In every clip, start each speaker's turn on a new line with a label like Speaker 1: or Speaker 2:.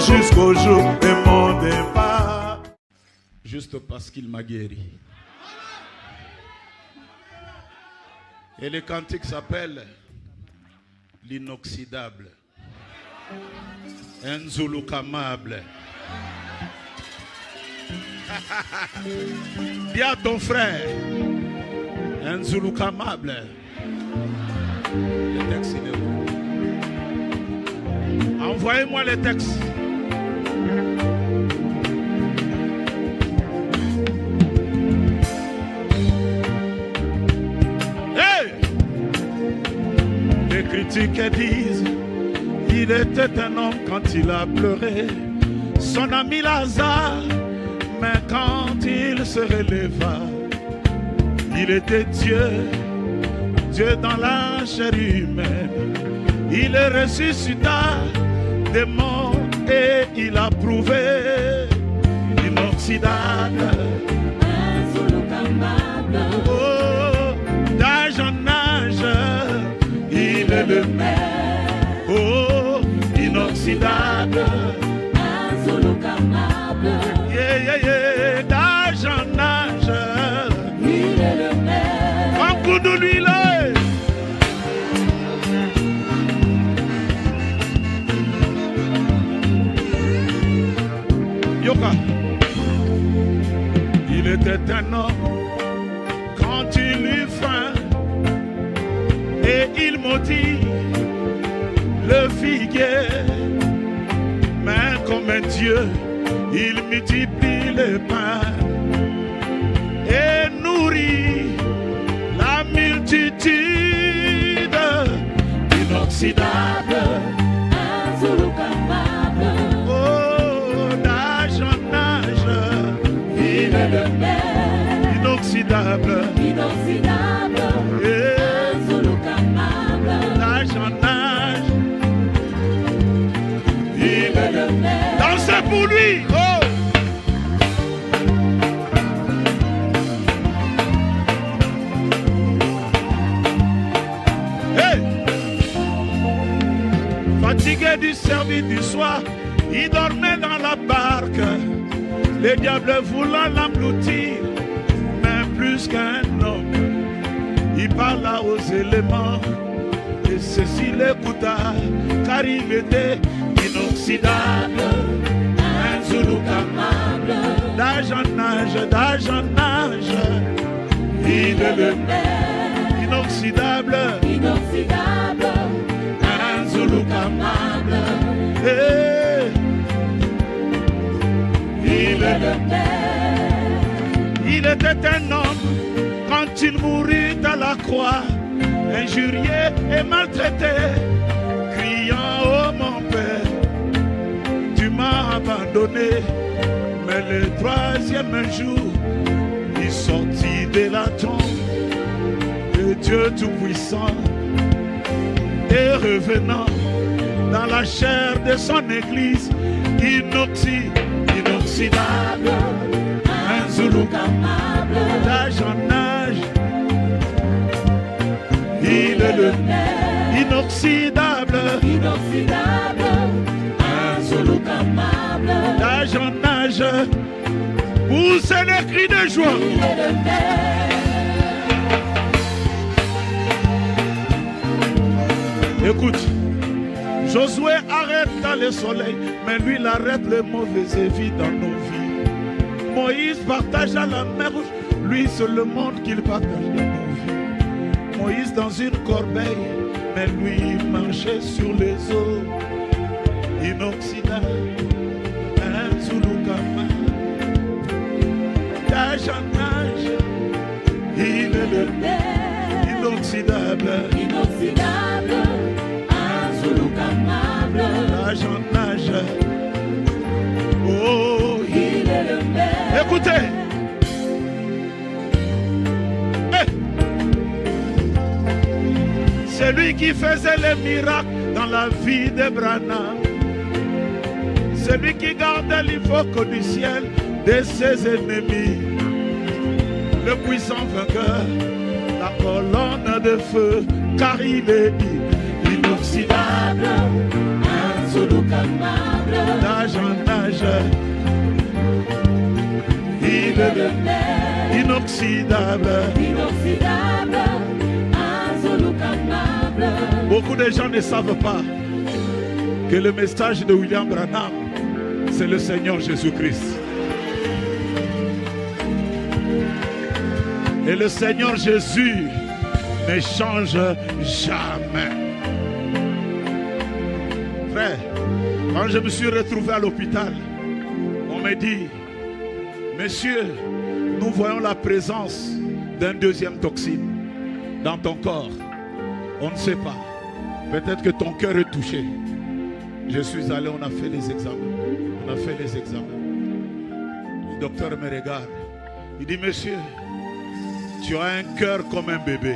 Speaker 1: jusqu'au jour de mon départ. Juste parce qu'il m'a guéri. Et le cantique s'appelle l'inoxydable, inzulukamable. Dis à ton frère, inzulukamable. Le texte il est où? Envoyez-moi les textes. Les critiques disent il était un homme quand il a pleuré son ami Lazare, mais quand il se releva, il était Dieu, Dieu dans la chair humaine. Il ressuscita des morts et il a prouvé inoxydable, oh, d'âge en âge. Il est le même, oh, inoxydable, inzulukamable, d'âge en âge. Il est le même. Un coup de l'huile. Yoka. Il était un homme quand il eut faim. Et il maudit le figuier, mais comme un Dieu, il multiplie les pains et nourrit la multitude. Inoxydable, inzulukamable, oh, d'âge en âge, il est le même. Inoxydable, inoxydable, d'âge en âge, il est le même. Dansez pour lui, oh! Hey! Fatigué du service du soir, il dormait dans la barque. Les diables voulant l'engloutir, mais plus qu'un homme, il parla aux éléments. Et ceci l'écouta, car il était inoxydable, inzulukamable, d'âge en âge, d'âge en âge. Il est le même, inoxydable, inoxydable, inzulukamable. Il est le même. Il était un homme quand il mourut à la croix, injurié et maltraité, criant oh mon Père, tu m'as abandonné. Mais le troisième jour, il sortit de la tombe de Dieu Tout-Puissant et revenant dans la chair de son église, inoxydable, inzulukamable, d'âge en âge. Il est le même, inoxydable, inoxydable, inzulukamable, d'âge en âge. Poussez les cris de joie. Il est le même. Écoute, Josué arrête le soleil, mais lui il arrête les mauvaises vies dans nos vies. Moïse partage à la mer Rouge, lui c'est le monde qu'il partage dans nos vies. Moïse dans une corbeille, mais lui marchait sur les eaux. Inoxydable, inzulukamable, d'âge en âge, il est le même. Inoxydable, inoxydable, inzulukamable, d'âge en âge. Oh, il est le même. Écoutez. C'est lui qui faisait les miracles dans la vie d'Abraham. C'est lui qui gardait l'invoque du ciel de ses ennemis. Le puissant vainqueur, la colonne de feu, car il est inoxydable, inzulukamable, d'âge en âge. Il est le maître, inoxydable, insolukambable. Beaucoup de gens ne savent pas que le message de William Branham, c'est le Seigneur Jésus-Christ. Et le Seigneur Jésus ne change jamais. Frère, quand je me suis retrouvé à l'hôpital, on m'a dit, monsieur, nous voyons la présence d'un deuxième toxine dans ton corps. On ne sait pas. Peut-être que ton cœur est touché. Je suis allé, on a fait les examens. On a fait les examens. Le docteur me regarde. Il dit, monsieur, tu as un cœur comme un bébé.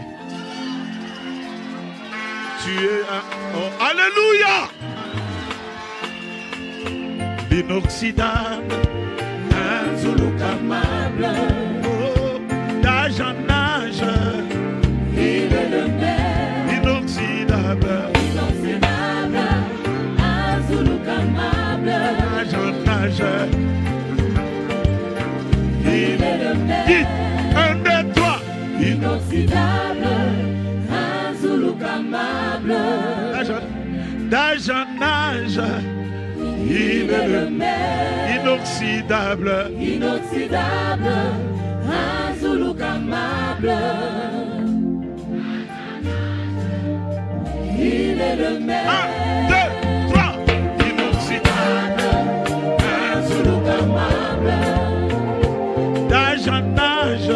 Speaker 1: Tu es un... Oh, alléluia! L'inoxydable, insolukambable, oh, d'âge en âge. Il est le maître, inoxydable, insolukambable, d'âge en âge. Il est le maître. Dites, 1, 2, 3. Inoxydable, insolukambable, d'âge en âge. Il est le maître, inoxydable, insolukambable. Il est le maître. 1, 2, 3. Inoxydable, insolukambable, d'âge en âge.